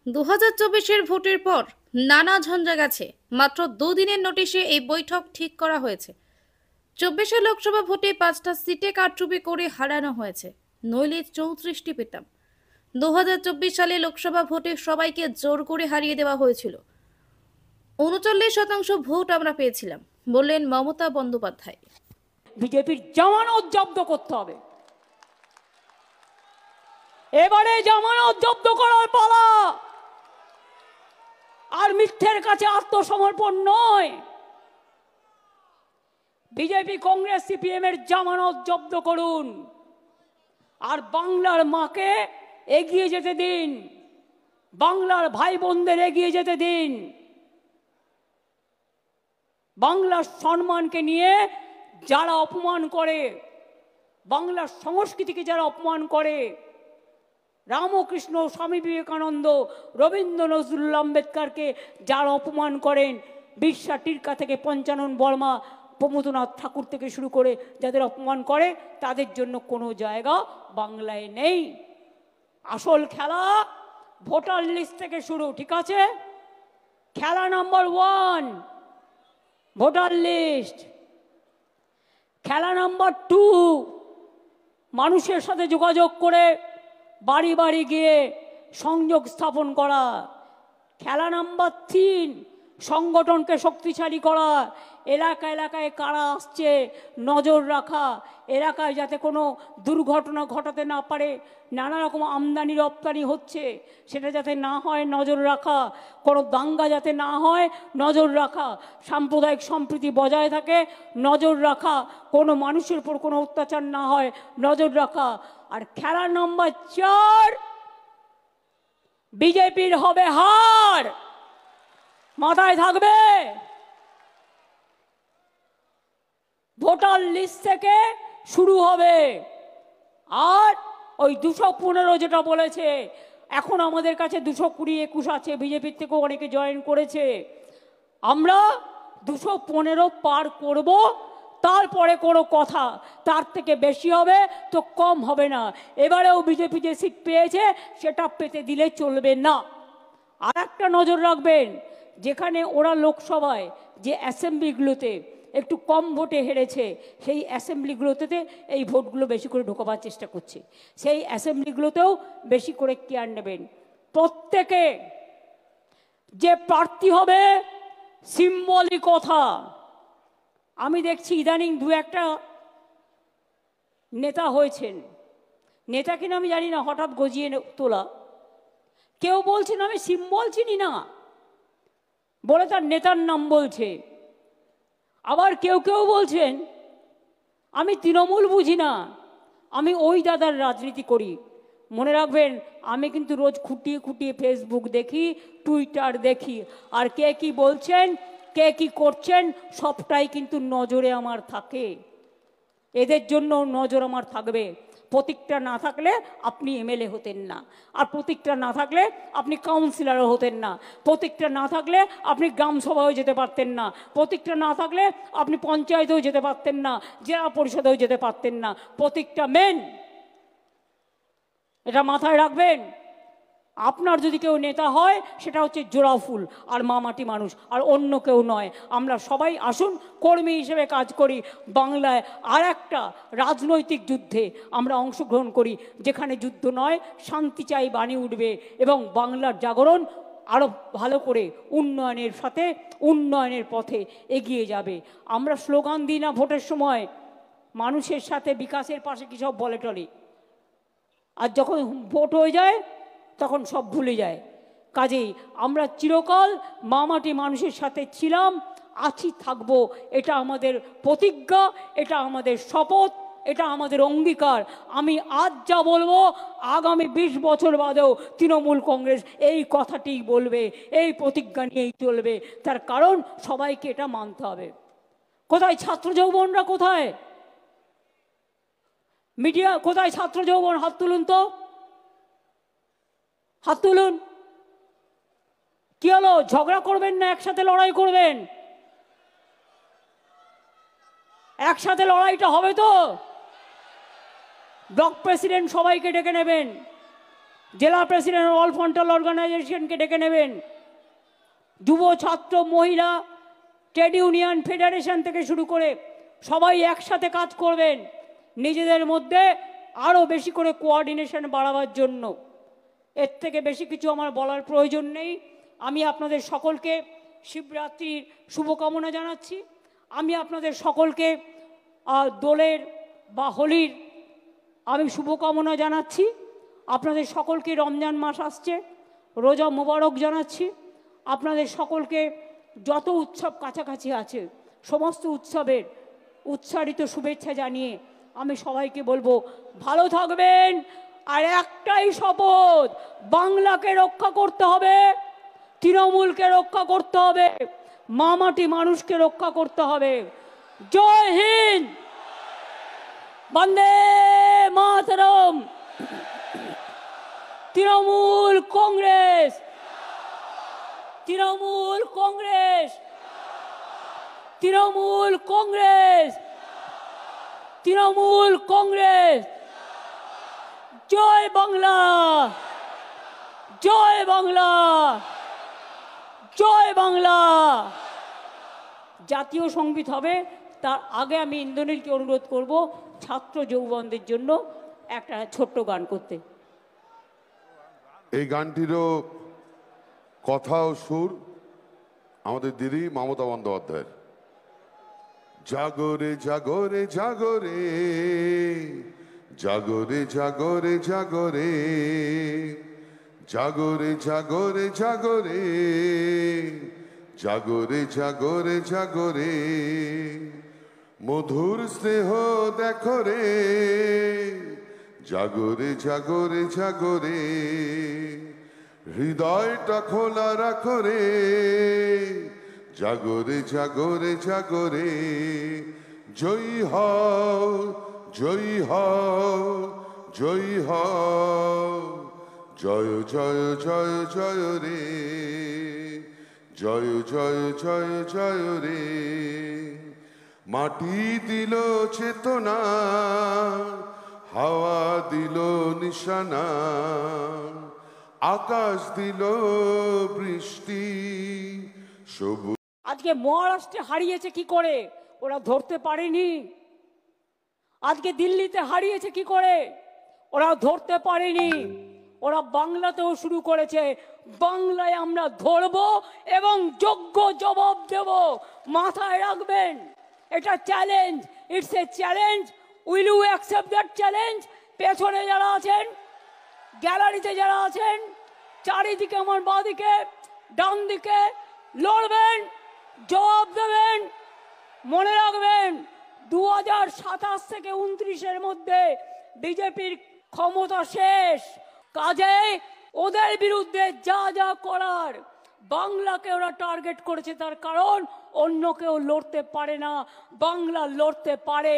2024-এর ভোটের পর নানা ঝঞ্ঝা গেছে। মাত্র দুদিনের নোটিশে এই বৈঠক ঠিক করা হয়েছে। 24-এর লোকসভা ভোটে 5টা সিটে কারচুপি করে হারানো হয়েছে, নইলে 34টি পেতাম। 2024 সালে লোকসভা ভোটে সবাইকে জোর করে হারিয়ে দেওয়া হয়েছিল। 39% ভোট আমরা পেয়েছিলাম, বললেন মমতা বন্দ্যোপাধ্যায়। বিজেপির জামানত জব্দ করতে হবে। এবারে জামানত জব্দ করার পালা। আর মিথ্যের কাছে আত্মসমর্পণ নয়। বিজেপি, কংগ্রেস, সিপিএম এর জামানত জব্দ করুন আর বাংলার মাকে এগিয়ে যেতে দিন, বাংলার ভাই বোনদের এগিয়ে যেতে দিন। বাংলার সম্মানকে নিয়ে যারা অপমান করে, বাংলার সংস্কৃতিকে যারা অপমান করে, রামকৃষ্ণ, স্বামী বিবেকানন্দ, রবীন্দ্র নজরুল আম্বেদকরকে যারা অপমান করেন, বিরসা টিরকা থেকে পঞ্চানন বর্মা, প্রমথনাথ ঠাকুর থেকে শুরু করে যাদের অপমান করে, তাদের জন্য কোনো জায়গা বাংলায় নেই। আসল খেলা ভোটার লিস্ট থেকে শুরু, ঠিক আছে? খেলা নাম্বার 1 ভোটার লিস্ট। খেলা নাম্বার 2 মানুষের সাথে যোগাযোগ করে বাড়ি বাড়ি গিয়ে সংযোগ স্থাপন করা। খেলা নাম্বার 3 সংগঠনকে শক্তিশালী করা, এলাকা এলাকায় কারা আসছে নজর রাখা, এলাকায় যাতে কোনো দুর্ঘটনা ঘটাতে না পারে, নানা রকম আমদানি রপ্তানি হচ্ছে সেটা যাতে না হয় নজর রাখা, কোনো দাঙ্গা যাতে না হয় নজর রাখা, সাম্প্রদায়িক সম্প্রীতি বজায় থাকে নজর রাখা, কোনো মানুষের উপর কোনো অত্যাচার না হয় নজর রাখা। আর খেলা নম্বর 4 বিজেপির হবে হার, মাথায় থাকবে। ভোটার লিস্ট থেকে শুরু হবে। আর ওই 215 যেটা বলেছে, এখন আমাদের কাছে 220-21 আছে, বিজেপির থেকেও অনেকে জয়েন করেছে। আমরা 215 পার করব, তারপরে কোনো কথা, তার থেকে বেশি হবে তো কম হবে না। এবারেও বিজেপি যে সিট পেয়েছে সেটা পেতে দিলে চলবে না। আর একটা নজর রাখবেন, যেখানে ওরা লোকসভায় যে অ্যাসেম্বলিগুলোতে একটু কম ভোটে হেরেছে, সেই অ্যাসেম্বলিগুলোতে এই ভোটগুলো বেশি করে ঢোকাবার চেষ্টা করছে, সেই অ্যাসেম্বলিগুলোতেও বেশি করে কেয়ার নেবেন। প্রত্যেকে যে প্রার্থী হবে সিম্বলিক কথা। আমি দেখছি ইদানিং 2-1টা নেতা হয়েছেন, নেতা কিনা আমি জানি না, হঠাৎ গজিয়ে তোলা। কেউ বলছেন আমি সিম্বল চিনি না বলে তার নেতার নাম বলছে। আবার কেউ কেউ বলছেন আমি তৃণমূল বুঝি না, আমি ওই দাদার রাজনীতি করি। মনে রাখবেন, আমি কিন্তু রোজ খুঁটিয়ে খুঁটিয়ে ফেসবুক দেখি, টুইটার দেখি, আর কে কি বলছেন, কে কি করছেন, সবটাই কিন্তু নজরে আমার থাকে। এদের জন্য নজর আমার থাকবে। প্রতীকটা না থাকলে আপনি এমএলএ হতেন না, আর প্রতীকটা না থাকলে আপনি কাউন্সিলরও হতেন না, প্রতীকটা না থাকলে আপনি গ্রাম সভায়ও যেতে পারতেন না, প্রতীকটা না থাকলে আপনি পঞ্চায়েতেও যেতে পারতেন না, জেলা পরিষদেও যেতে পারতেন না। প্রতীকটা মেন, এটা মাথায় রাখবেন। আপনার যদি কেউ নেতা হয় সেটা হচ্ছে জোড়া ফুল আর মামাটি মানুষ, আর অন্য কেউ নয়। আমরা সবাই আসুন কর্মী হিসেবে কাজ করি, বাংলায় আর একটা রাজনৈতিক যুদ্ধে আমরা অংশগ্রহণ করি, যেখানে যুদ্ধ নয় শান্তি চাই বাণী উঠবে, এবং বাংলার জাগরণ আরও ভালো করে উন্নয়নের সাথে উন্নয়নের পথে এগিয়ে যাবে। আমরা স্লোগান দিই না ভোটের সময়, মানুষের সাথে বিকাশের পাশে কী সব বলে টলে, আর যখন ভোট হয়ে যায় তখন সব ভুলে যায়। কাজেই আমরা চিরকাল মামাটি মানুষের সাথে ছিলাম, আছি, থাকবো। এটা আমাদের প্রতিজ্ঞা, এটা আমাদের শপথ, এটা আমাদের অঙ্গীকার। আমি আজ যা বলবো আগামী 20 বছর বাদেও তৃণমূল কংগ্রেস এই কথাটিই বলবে, এই প্রতিজ্ঞা নিয়েই চলবে। তার কারণ সবাইকে এটা মানতে হবে। কোথায় ছাত্র যৌবনরা, কোথায় মিডিয়া, কোথায় ছাত্র যৌবন? হাত তুলুন তো, হাত তুলুন। কি হলো, ঝগড়া করবেন না একসাথে লড়াই করবেন? একসাথে লড়াইটা হবে তো? ব্লক প্রেসিডেন্ট সবাইকে ডেকে নেবেন, জেলা প্রেসিডেন্ট অল ফ্রন্টাল অর্গানাইজেশনকে ডেকে নেবেন, যুব ছাত্র মহিলা ট্রেড ইউনিয়ন ফেডারেশন থেকে শুরু করে সবাই একসাথে কাজ করবেন নিজেদের মধ্যে আরও বেশি করে কোঅর্ডিনেশন বাড়াবার জন্য। এর থেকে বেশি কিছু আমার বলার প্রয়োজন নেই। আমি আপনাদের সকলকে শিবরাত্রির শুভকামনা জানাচ্ছি। আমি আপনাদের সকলকে দোলের বা হোলির আমি শুভকামনা জানাচ্ছি। আপনাদের সকলকে রমজান মাস আসছে, রোজা মোবারক জানাচ্ছি। আপনাদের সকলকে যত উৎসব কাছাকাছি আছে সমস্ত উৎসবের উচ্চারিত শুভেচ্ছা জানিয়ে আমি সবাইকে বলবো ভালো থাকবেন। আর একটাই শপথ, বাংলাকে রক্ষা করতে হবে, তৃণমূলকে রক্ষা করতে হবে, মামাটি মানুষকে রক্ষা করতে হবে। জয় হিন্দ, বন্দে মাতরম। তৃণমূল কংগ্রেস, তৃণমূল কংগ্রেস, তৃণমূল কংগ্রেস, তৃণমূল কংগ্রেস। জয় বাংলা, জয় বাংলা, জয় বাংলা। জাতীয় সঙ্গীত হবে, তার আগে আমি ইন্দ্রনীলকে অনুরোধ করব ছাত্র যৌবনদের জন্য একটা ছোট্ট গান করতে। এই গানটিরও কথা ও সুর আমাদের দিদি মমতা বন্দ্যোপাধ্যায়ের। জাগরে জাগরে জাগরে, জাগরে জাগরে জাগরে, জাগরে জাগরে জাগরে, জাগরে জাগরে জাগরে, মধুর স্নেহ দেখো রে, জাগরে জাগরে জাগরে, হৃদয়টা খোলা রাখো রে, জাগরে জাগরে জাগরে। জয়ী হও, জয়ী হও, জয়ী হও, জয় জয় জয় জয় রে, জয় জয় জয় জয় রে। মাটি দিল চেতনা, হাওয়া দিল নিশানা, আকাশ দিল বৃষ্টি সবুজ। আজকে মহারাষ্ট্রে হারিয়েছে কি করে ওরা ধরতে পারেনি। আজকে দিল্লিতে হারিয়েছে কি করে ওরা ধরতে পারেনি। ওরা বাংলাতেও শুরু করেছে, বাংলায় আমরা ধরব এবং যোগ্য জবাব দেব। মাথায় রাখবেন, এটা challenge, it's a challenge. Will you accept that challenge? পেছনে যারা আছেন, গ্যালারিতে যারা আছেন, চারিদিকে আমার বাঁদিকে ডান দিকে, লড়বেন, জবাব দেবেন। মনে রাখবেন 2027 থেকে 29-এর মধ্যে বিজেপির ক্ষমতা শেষ। কাজেই ওদের বিরুদ্ধে যা যা করার, বাংলাকে ওরা টার্গেট করেছে, তার কারণ অন্য কেউ লড়তে পারে না, বাংলা লড়তে পারে।